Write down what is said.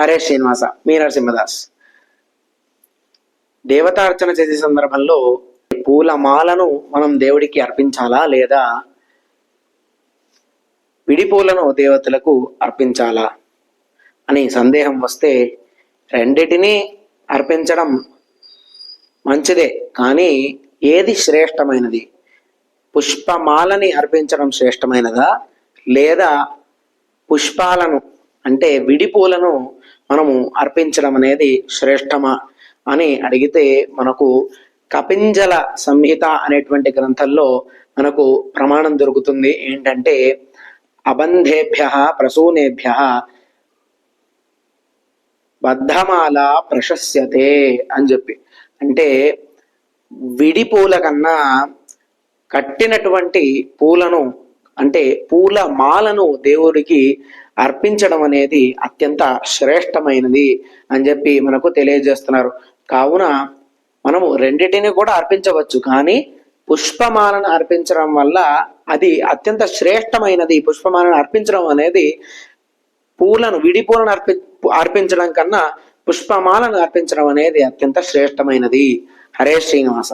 హరే శ్రీనివాస. మీ నరసింహదాస్. దేవతార్చన చేసే సందర్భంలో పూలమాలను మనం దేవుడికి అర్పించాలా లేదా విడి పూలను దేవతలకు అర్పించాలా అని సందేహం వస్తే రెండిటినీ అర్పించడం మంచిదే, కానీ ఏది శ్రేష్టమైనది? పుష్పమాలని అర్పించడం శ్రేష్టమైనదా లేదా పుష్పాలను అంటే విడి పూలను మనము అర్పించడం అనేది శ్రేష్టమా అని అడిగితే మనకు కపింజల సంహిత అనేటువంటి గ్రంథంలో మనకు ప్రమాణం దొరుకుతుంది. ఏంటంటే అబంధేభ్య ప్రసూనేభ్య బద్ధమాల ప్రశస్యతే అని చెప్పి, అంటే విడి పూల కన్నా కట్టినటువంటి పూలను అంటే పూల మాలను దేవుడికి అర్పించడం అనేది అత్యంత శ్రేష్టమైనది అని చెప్పి మనకు తెలియజేస్తున్నారు. కావున మనము రెండిటిని కూడా అర్పించవచ్చు, కానీ పుష్పమాలను అర్పించడం వల్ల అది అత్యంత శ్రేష్టమైనది. పుష్పమాలను అర్పించడం అనేది పూలను విడి పూలను అర్పించడం కన్నా పుష్పమాలను అర్పించడం అనేది అత్యంత శ్రేష్టమైనది. హరే శ్రీనివాస.